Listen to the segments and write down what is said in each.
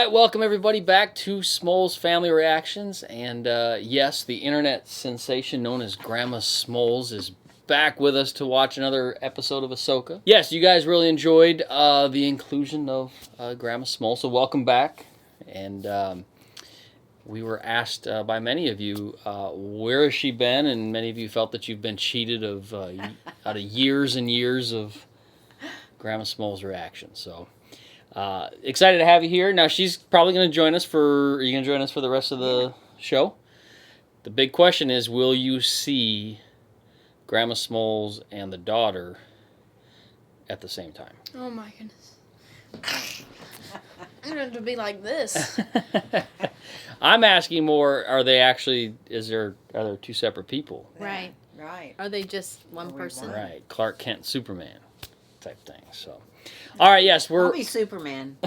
right, welcome everybody back to Smoles Family Reactions. And yes, the internet sensation known as Grandma Smoles is back with us to watch another episode of Ahsoka. Yes, you guys really enjoyed the inclusion of Grandma Smoles, so welcome back. And we were asked by many of you, where has she been? And many of you felt that you've been cheated out of years and years of Grandma Smoles reactions. So excited to have you here. Now she's probably going to join us are you going to join us for the rest of the show? The big question is, will you see Grandma Smoles and the daughter at the same time? Oh my goodness. I'm going to be like this. I'm asking more, are there two separate people? Right. Right. Are they just one person? Right. Clark Kent, Superman type thing. So, all right, yes, I'll be Superman.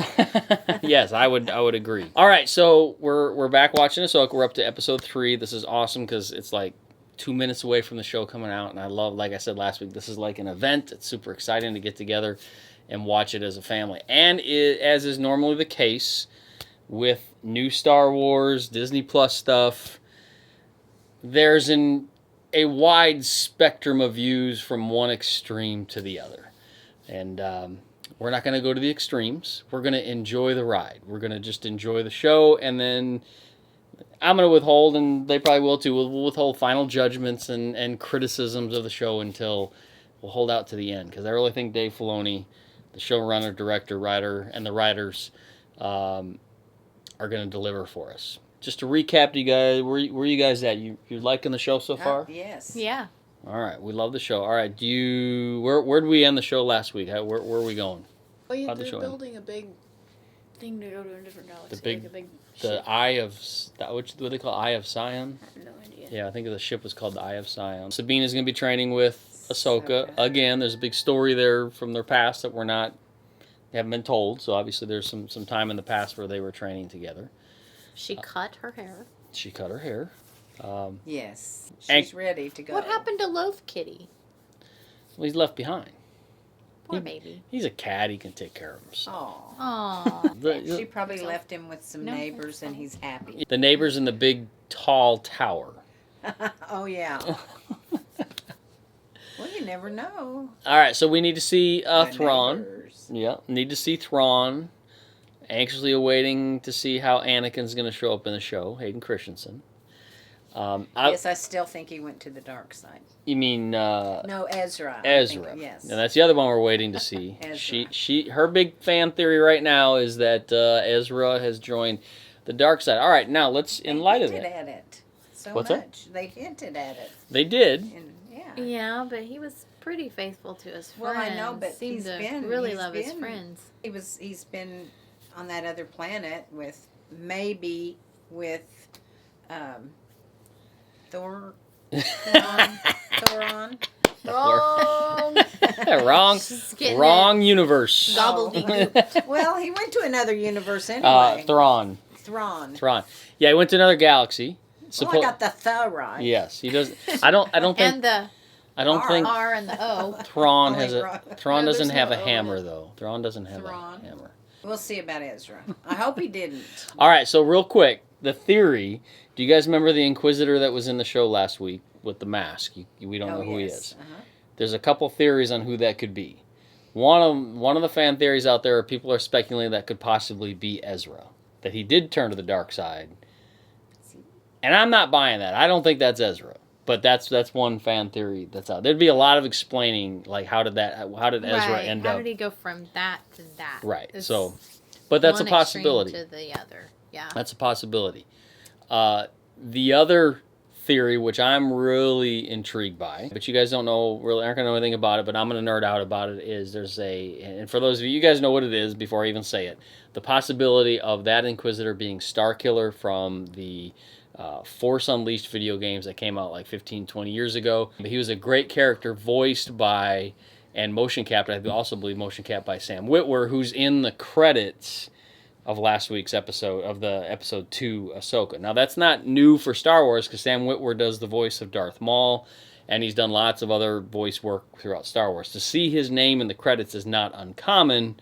Yes, I would agree. All right, so we're back watching Ahsoka. We're up to episode 3. This is awesome because it's like 2 minutes away from the show coming out, and I love, like I said last week, this is like an event. It's super exciting to get together and watch it as a family. And as is normally the case with new Star Wars, Disney Plus stuff, there's a wide spectrum of views from one extreme to the other. And we're not going to go to the extremes. We're going to enjoy the ride. We're going to just enjoy the show, and then I'm going to withhold, and they probably will too, we'll withhold final judgments and criticisms of the show until we'll hold out to the end, because I really think Dave Filoni, the showrunner, director, writer, and the writers are going to deliver for us. Just to recap, you guys, where you guys at? You liking the show so far? Yes. Yeah. All right, we love the show. All right, where did we end the show last week? Where are we going? Well, How'd the they're show building a big thing to go to a different galaxy. The ship. Eye of, what they call Eye of Sion? I have no idea. Yeah, I think the ship was called the Eye of Sion. Sabine is going to be training with Ahsoka. Again, there's a big story there from their past that haven't been told. So obviously there's some time in the past where they were training together. She cut her hair. She cut her hair. Yes. She's ready to go. What happened to Loaf Kitty? Well, he's left behind. Poor baby. He's a cat. He can take care of himself. Aww. She probably left him with some neighbors, and he's happy. The neighbors in the big, tall tower. Oh, yeah. Well, you never know. All right, so we need to see Thrawn. Neighbors. Yeah, need to see Thrawn. Anxiously awaiting to see how Anakin's going to show up in the show. Hayden Christensen. Yes, I still think he went to the dark side. You mean No, Ezra. Ezra? Yes. And that's the other one we're waiting to see. Ezra. Her big fan theory right now is that Ezra has joined the dark side. All right, now in light of that, They hinted at it so What's much. They hinted at it. they did. And, yeah. Yeah, but he was pretty faithful to his friends. Well, I know, but seemed he's to been really love his friends. He's been on that other planet with Thoron. Wrong universe. Gobbledygook. Well, he went to another universe anyway. Thrawn. Yeah, he went to another galaxy. Well, I got the th right. Yes, he does. I don't think. And the think R and the O. Thrawn No, doesn't have a no O. hammer though. Thrawn doesn't have a hammer. We'll see about Ezra. I hope he didn't. All right, so real quick, the theory. Do you guys remember the Inquisitor that was in the show last week with the mask? We don't know who he is. Uh-huh. There's a couple theories on who that could be. One of the fan theories out there, people are speculating that could possibly be Ezra, that he did turn to the dark side. And I'm not buying that. I don't think that's Ezra. But that's one fan theory that's out. There'd be a lot of explaining, like how did Ezra end up? How did he go from that to that? Right. It's But that's a one possibility. extreme to the other. Yeah. That's a possibility. The other theory, which I'm really intrigued by, but you guys aren't going to know anything about it, but I'm going to nerd out about it, is and for those of you guys know what it is before I even say it, the possibility of that Inquisitor being Starkiller from the Force Unleashed video games that came out like 15, 20 years ago. He was a great character voiced by and motion capped, I also believe motion capped by Sam Witwer, who's in the credits of last week's episode, of the episode 2 Ahsoka. Now that's not new for Star Wars because Sam Witwer does the voice of Darth Maul, and he's done lots of other voice work throughout Star Wars. To see his name in the credits is not uncommon,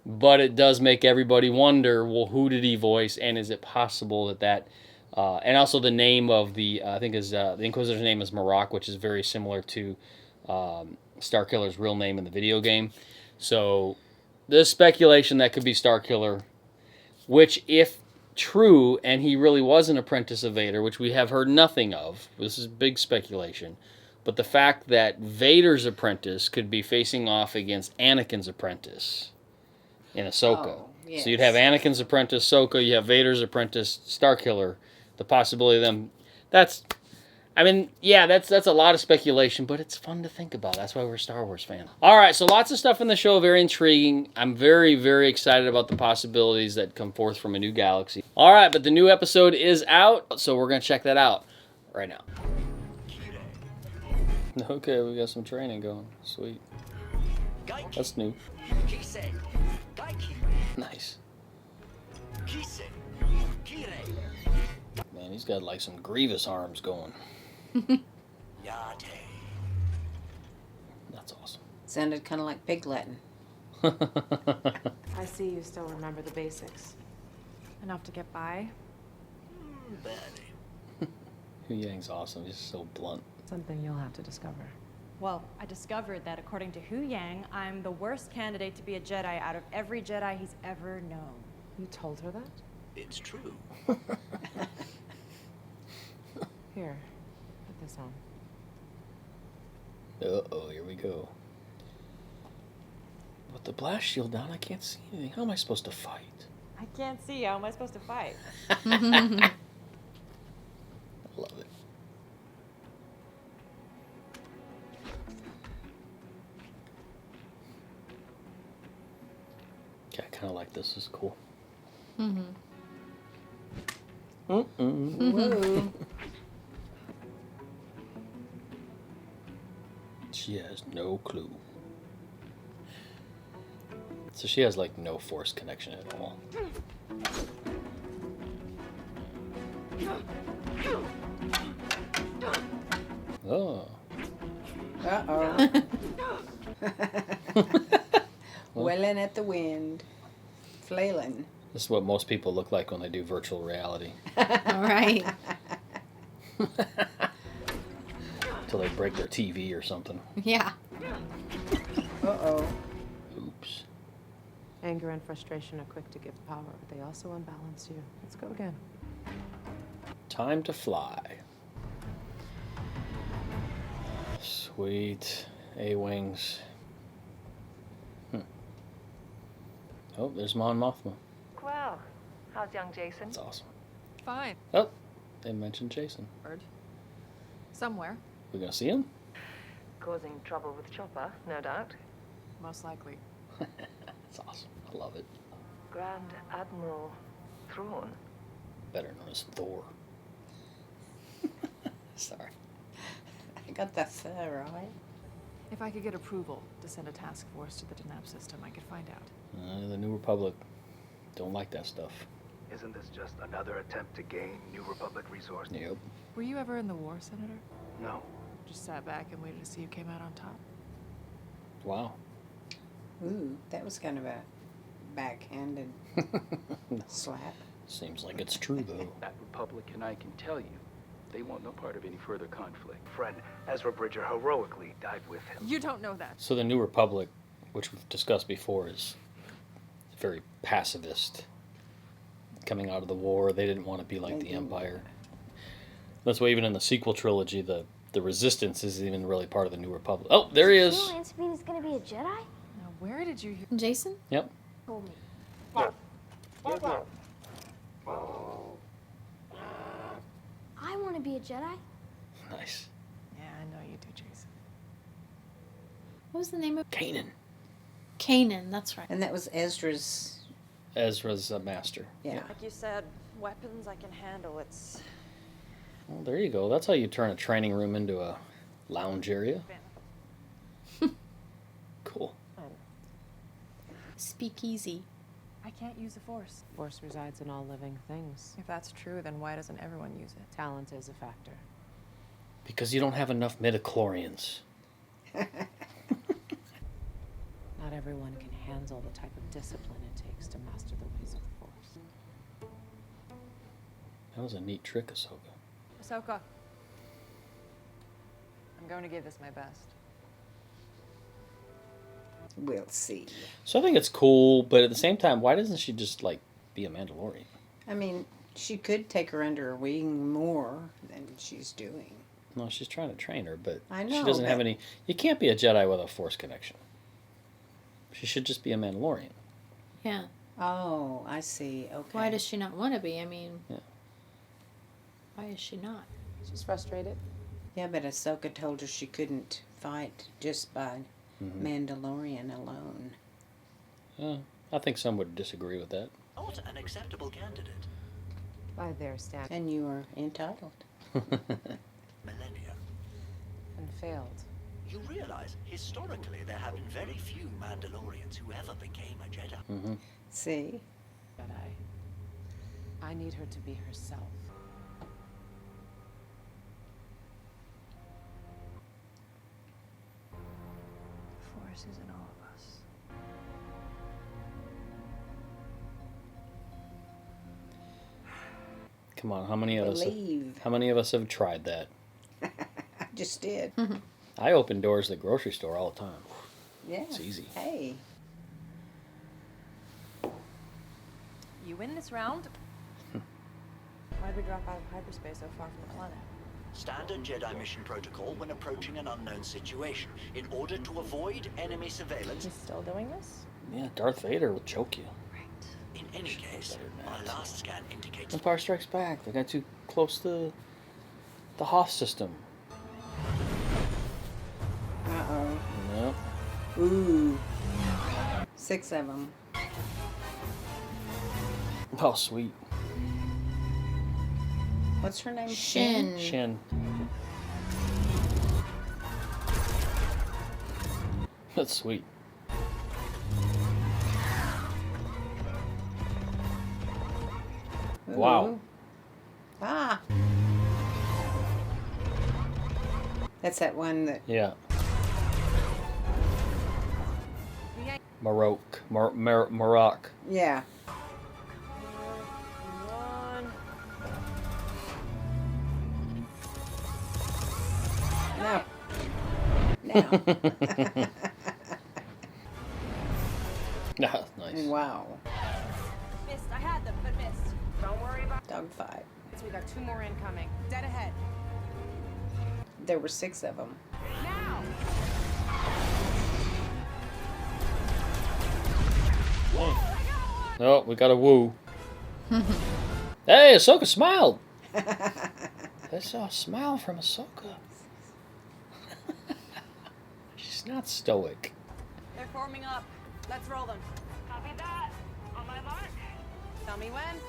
But it does make everybody wonder, well, who did he voice, and is it possible that and also the name of the, I think the Inquisitor's name is Marok, which is very similar to Starkiller's real name in the video game. So there's speculation that could be Starkiller, which if true, and he really was an apprentice of Vader, which we have heard nothing of, this is big speculation, but the fact that Vader's apprentice could be facing off against Anakin's apprentice in Ahsoka. Oh, yes. So you'd have Anakin's apprentice, Ahsoka, you have Vader's apprentice, Starkiller. The possibility of them, that's a lot of speculation, but it's fun to think about. That's why we're a Star Wars fan. All right, so lots of stuff in the show, very intriguing. I'm very, very excited about the possibilities that come forth from a new galaxy. All right, but the new episode is out, so we're going to check that out right now. Okay, we got some training going. Sweet. That's new. Nice. Man, he's got like some Grievous arms going. That's awesome. Sounded kind of like Pig Latin. I see you still remember the basics. Enough to get by? Hu Yang's awesome. He's so blunt. Something you'll have to discover. Well, I discovered that according to Hu Yang, I'm the worst candidate to be a Jedi out of every Jedi he's ever known. You told her that? It's true. Here, put this on. Uh-oh, here we go. With the blast shield down, I can't see anything. How am I supposed to fight? I can't see. How am I supposed to fight? I love it. Okay, I kind of like this. This is cool. Mm-hmm. Whoa. She has no clue. So she has like no force connection at all. Oh. Uh-oh. Welling at the wind. Flailing. This is what most people look like when they do virtual reality. All right. Until they break their TV or something. Yeah. Uh-oh. Oops. Anger and frustration are quick to give power, but they also unbalance you. Let's go again. Time to fly. Sweet. A-Wings. Oh, there's Mon Mothma. Well, how's young Jason? That's awesome. Fine. Oh, they mentioned Jason. Bird. Somewhere. We gonna see him? Causing trouble with Chopper, no doubt. Most likely. That's awesome. I love it. Grand Admiral Thrawn. Better known as Thor. Sorry. I got that fur, right? If I could get approval to send a task force to the Denab system, I could find out. The New Republic don't like that stuff. Isn't this just another attempt to gain New Republic resources? Yep. Were you ever in the war, Senator? No. Just sat back and waited to see who came out on top? Wow. Ooh, that was kind of a backhanded slap. Seems like it's true, though. That Republican, I can tell you, they want no part of any further conflict. Friend Ezra Bridger heroically died with him. You don't know that. So the New Republic, which we've discussed before, is very pacifist. Coming out of the war, they didn't want to be like the Empire. That's why even in the sequel trilogy, the Resistance isn't even really part of the New Republic. Oh, there he is. Aunt Sabine's gonna be a Jedi? Now, where did you hear? Jason? Yep. Told me. I want to be a Jedi. Nice. Yeah, I know you do, Jason. What was the name of Kanan. Kanan? That's right. And that was Ezra's. Ezra's a master. Yeah. Like you said, weapons I can handle. It's Well, there you go. That's how you turn a training room into a lounge area. Cool. Speakeasy. I can't use the Force. Force resides in all living things. If that's true, then why doesn't everyone use it? Talent is a factor. Because you don't have enough midichlorians. Now Not everyone can handle the type of discipline it takes to master the ways of the Force. That was a neat trick, Ahsoka. Ahsoka. I'm going to give this my best. We'll see. So I think it's cool, but at the same time, why doesn't she just, like, be a Mandalorian? I mean, she could take her under her wing more than she's doing. No, she's trying to train her, but I know, she doesn't have but- any... You can't be a Jedi with a Force connection. She should just be a Mandalorian. Yeah. Oh, I see. Okay. Why does she not want to be? I mean, Yeah. why is she not? She's frustrated. Yeah, but Ahsoka told her she couldn't fight just by Mandalorian alone. I think some would disagree with that. Not an acceptable candidate. By their standards. And you are entitled. Millennia. And failed. You realize, historically, there have been very few Mandalorians who ever became a Jedi. See? Jedi. I need her to be herself. The Force is in all of us. Come on, how many of us? Believe. How many of us have tried that? I just did. I open doors at the grocery store all the time. Yeah. It's easy. Hey. You win this round. Why'd we drop out of hyperspace so far from the planet? Standard Jedi mission protocol when approaching an unknown situation. In order to avoid enemy surveillance. He's still doing this? Yeah, Darth Vader will choke you. In any case, my last scan indicates Empire Strikes Back. They got too close to the Hoth system. Uh-oh. Yep. Ooh. 6 of them. Oh, sweet. What's her name? Shin. Shin. That's sweet. Ooh. Wow. Ah. That's that one that... Yeah. Maroc. Yeah. No. No. Ah, nice. Wow. Missed. I had them, but missed. Don't worry about it. Dogfight. So we got 2 more incoming. Dead ahead. There were 6 of them. Now! Oh, we got a woo. Hey, Ahsoka smiled. I saw a smile from Ahsoka. She's not stoic. They're forming up. Let's roll them. Copy that. On my mark. Tell me when.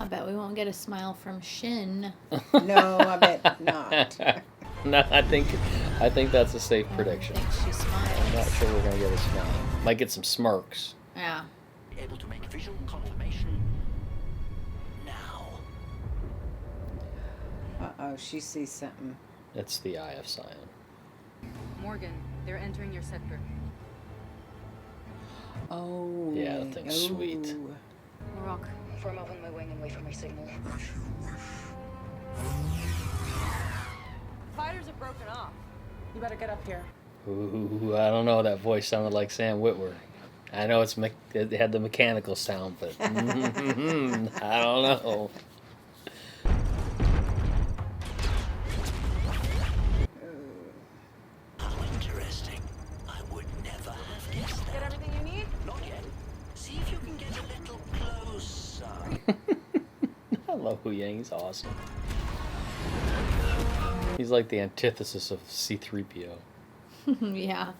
I bet we won't get a smile from Shin. No, I bet not. No, I think that's a safe prediction. I think she smiles. I'm not sure we're gonna get a smile. Might get some smirks. Yeah. able to make visual confirmation now. Uh-oh, she sees something. It's the Eye of Sion. Morgan, they're entering your sector. Oh. Yeah, that thing's sweet. Rock, form up on my wing and wait for my signal. Fighters have broken off. You better get up here. Ooh, I don't know. That voice sounded like Sam Witwer. I know it had the mechanical sound, but I don't know. How interesting. I would never have guessed that. Get everything you need? Not yet. See if you can get a little closer. I love Hu Yang. He's awesome. He's like the antithesis of C-3PO. Yeah.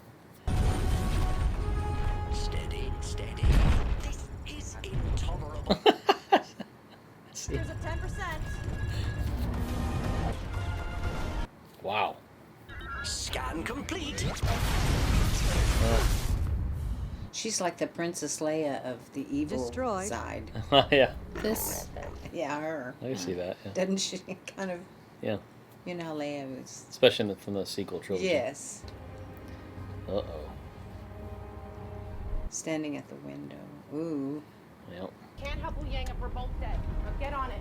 Steady, steady. This is intolerable. Here's a 10%. Wow. Scan complete. She's like the Princess Leia of the evil Destroyed. side. Yeah. This. Yeah, her. I can see that. Yeah. Doesn't she kind of... Yeah. You know how Leia was... Especially from the sequel trilogy. Yes. Uh-oh. Standing at the window. Ooh. Yep. Can't help Wu Yang if we're both dead. Now get on it.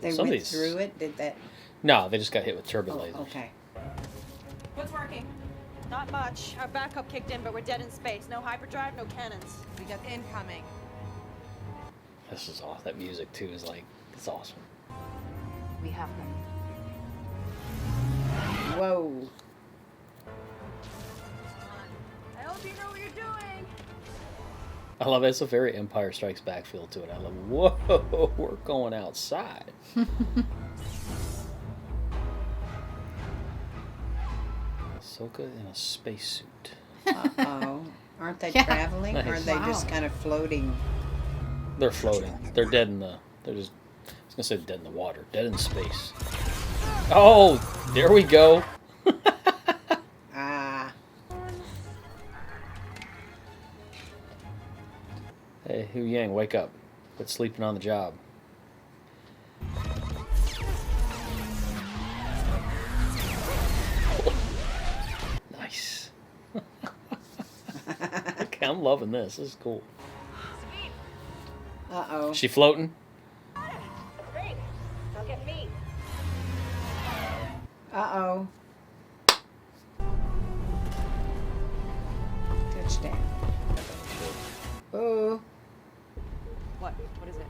They Some of went these- through it? Did that? No, they just got hit with turbo lasers. Okay. What's working? Not much. Our backup kicked in, but we're dead in space. No hyperdrive, no cannons. We got incoming. This is awesome. That music too is like, it's awesome. We have them. Whoa. I hope you know what you're doing. I love it. It's a very Empire Strikes Back feel to it. I love, whoa, we're going outside. Ahsoka in a spacesuit. Uh-oh. Aren't they Yeah. traveling? Or are Nice. they just kind of floating? They're floating. They're dead in the, they're just, I was going to say dead in the water. Dead in space. Oh, there we go. Ah. Hey, Hu Yang, wake up. Quit sleeping on the job. Nice. Okay, I'm loving this. This is cool. Uh-oh. Is she floating? Great. Don't get me. Uh-oh. Touchdown. Oh. What? What is it?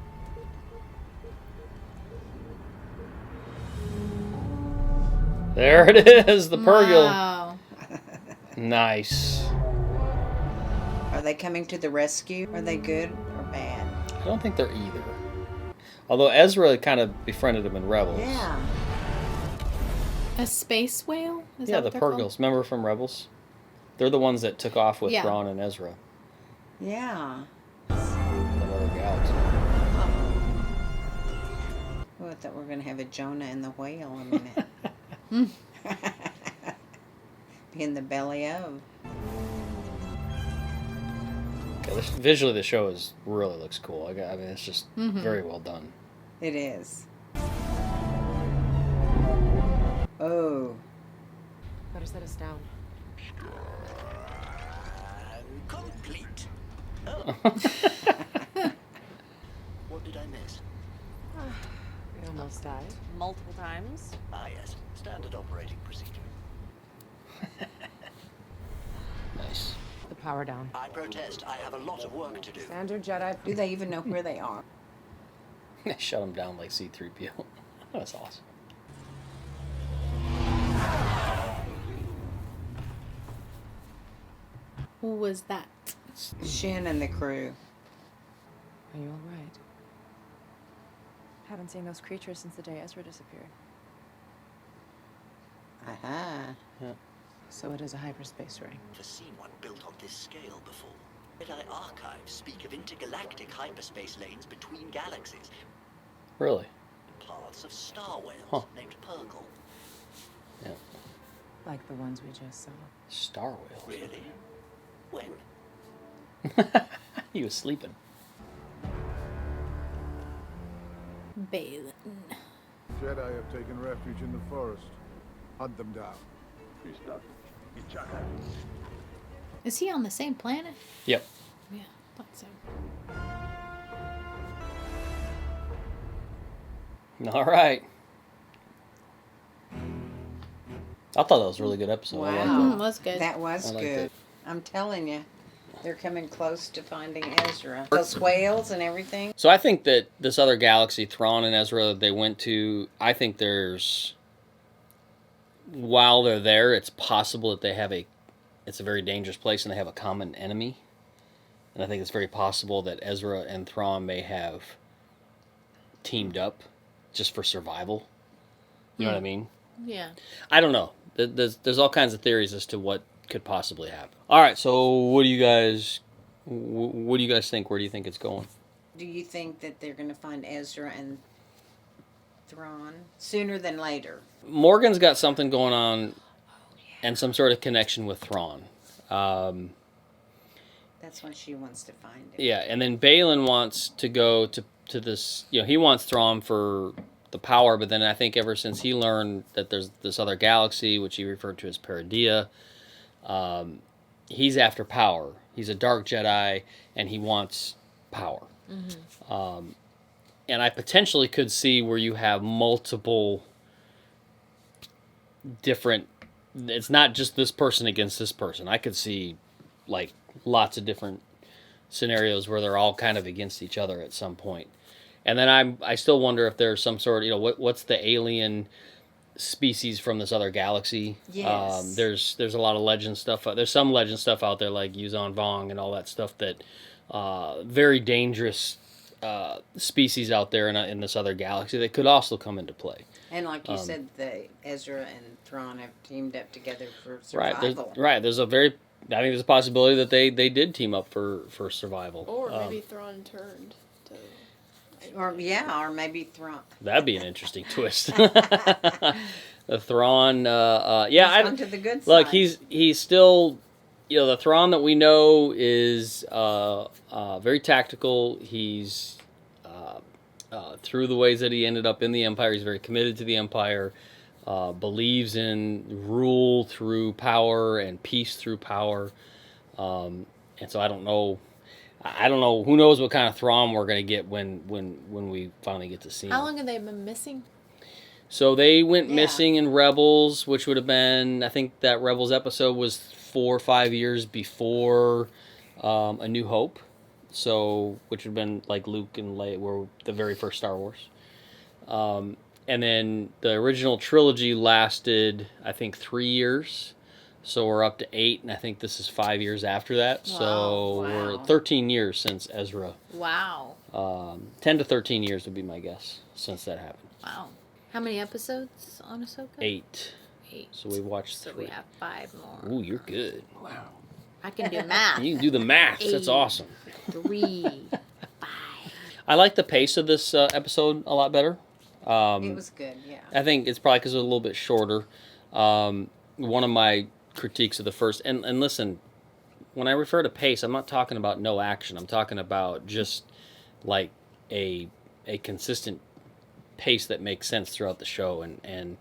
There it is, the Purgle. Wow. Nice. Are they coming to the rescue? Are they good or bad? I don't think they're either. Although Ezra kind of befriended him in Rebels. Yeah. A space whale? Is Yeah, that the what they're called? Purgles. Remember from Rebels? They're the ones that took off with Yeah. Thrawn and Ezra. Yeah. Another galaxy. Oh, I thought we were going to have a Jonah and the whale a minute. Be in the belly of. Okay, visually, the show really looks cool. I mean, it's just very well done. It is. Oh. Better set us down. And complete. Oh. What did I miss? We almost died. Multiple times. Ah, yes. Standard operating procedure. Nice. The power down. I protest. I have a lot of work to do. Standard Jedi. Do they even know where they are? They shut them down like C-3PO. That's awesome. Who was that? Shin and the crew. Are you all right? Haven't seen those creatures since the day Ezra disappeared. Aha. So it is a hyperspace ring. Never seen one built on this scale before. Jedi archives speak of intergalactic hyperspace lanes between galaxies. Really? Paths of star whales Huh. named Purgle. Yeah. Like the ones we just saw. Star Whale. Really? When? He was sleeping. Balin. Jedi have taken refuge in the forest. Hunt them down. Is he on the same planet? Yep. Yeah, thought so. All right. I thought that was a really good episode. I liked Wow. it. That's good. That was I liked good. it. I'm telling you. They're coming close to finding Ezra. Those whales and everything. So I think that this other galaxy, Thrawn and Ezra, they went to, I think there's, while they're there, it's possible that they have it's a very dangerous place and they have a common enemy. And I think it's very possible that Ezra and Thrawn may have teamed up just for survival. You know what I mean? Yeah. I don't know. There's all kinds of theories as to what could possibly happen. All right, so what do you guys think? Where do you think it's going? Do you think that they're going to find Ezra and Thrawn sooner than later? Morgan's got something going on and some sort of connection with Thrawn. That's why she wants to find him. Yeah, and then Balin wants to go to this, he wants Thrawn the power, but then I think ever since he learned that there's this other galaxy, which he referred to as Paradis, he's after power. He's a dark Jedi, and he wants power. And I potentially could see where you have multiple different... It's not just this person against this person. I could see, like, lots of different scenarios where they're all kind of against each other at some point. And then I still wonder if there's some sort of, what's the alien species from this other galaxy? Yes. There's a lot of legend stuff. There's some legend stuff out there like Yuzon Vong and all that stuff that very dangerous species out there in this other galaxy that could also come into play. And like you said, Ezra and Thrawn have teamed up together for survival. There's a very... I think there's a possibility that they did team up for survival. Or maybe Thrawn turned to... Or maybe Thrawn. That'd be an interesting twist. The Thrawn, onto the good look, side. he's still, the Thrawn that we know is very tactical. He's through the ways that he ended up in the Empire. He's very committed to the Empire. Believes in rule through power and peace through power. And so I don't know. Who knows what kind of Thrawn we're going to get when we finally get to see him. How long have they been missing? So they went missing in Rebels, which would have been, I think that Rebels episode was 4 or 5 years before A New Hope. So, which would have been like Luke and Leia were the very first Star Wars. And then the original trilogy lasted, I think, 3 years. So we're up to 8, and I think this is 5 years after that. Wow. So we're 13 years since Ezra. Wow. 10 to 13 years would be my guess since that happened. Wow. How many episodes on Ahsoka? 8. 8. So we watched 3. So three. we have 5 more. Ooh, you're good. Wow. I can do math. You can do the math. 8, That's awesome. 3, 5. I like the pace of this episode a lot better. It was good, yeah. I think it's probably because it was a little bit shorter. One of my critiques of the first... And listen, when I refer to pace, I'm not talking about no action. I'm talking about just like a consistent pace that makes sense throughout the show. And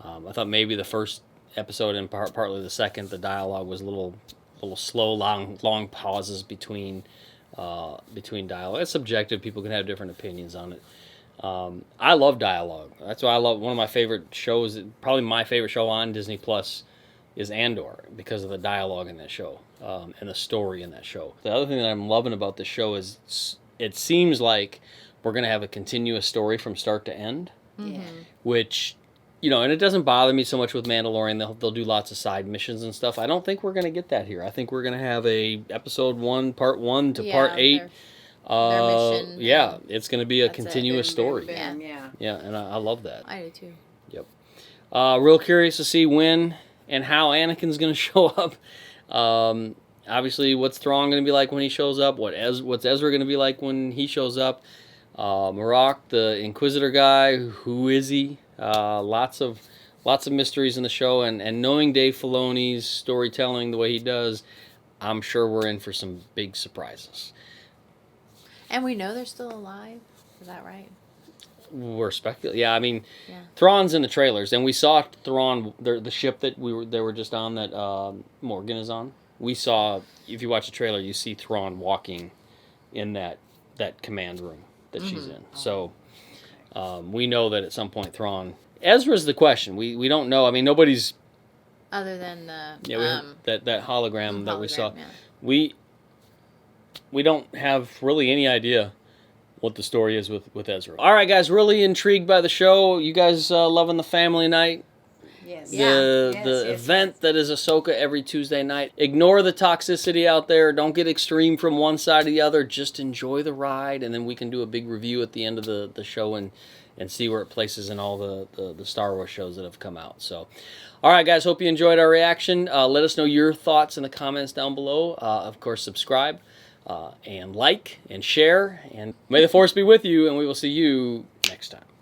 I thought maybe the first episode and partly the second, the dialogue was a little slow, long pauses between dialogue. It's subjective. People can have different opinions on it. I love dialogue. That's why I love one of my favorite shows. Probably my favorite show on Disney Plus is Andor because of the dialogue in that show and the story in that show. The other thing that I'm loving about this show is it seems like we're going to have a continuous story from start to end, which, and it doesn't bother me so much with Mandalorian. They'll do lots of side missions and stuff. I don't think we're going to get that here. I think we're going to have episode 1, part 1 to part 8. Their mission. Yeah, it's going to be a continuous story. Boom, yeah. Yeah, and I love that. I do too. Yep. Real curious to see when and how Anakin's going to show up. Obviously, what's Thrawn going to be like when he shows up? What's Ezra going to be like when he shows up? Marok, the Inquisitor guy, who is he? Lots of mysteries in the show, and knowing Dave Filoni's storytelling the way he does, I'm sure we're in for some big surprises. And we know they're still alive. Is that right? We're speculating. Yeah, I mean, Thrawn's in the trailers, and we saw Thrawn, the ship that they were just on that Morgan is on. We saw, if you watch the trailer, you see Thrawn walking in that command room that she's in. So we know that at some point Thrawn... Ezra's the question. We don't know. I mean, nobody's... Other than the... that hologram that we saw. Yeah. We don't have really any idea what the story is with Ezra. All right, guys, really intrigued by the show. You guys loving the family night? Yes. The event that is Ahsoka every Tuesday night. Ignore the toxicity out there. Don't get extreme from one side or the other. Just enjoy the ride, and then we can do a big review at the end of the show and see where it places in all the Star Wars shows that have come out. So, all right, guys, hope you enjoyed our reaction. Let us know your thoughts in the comments down below. Of course, subscribe. And like and share, and may the Force be with you, and we will see you next time.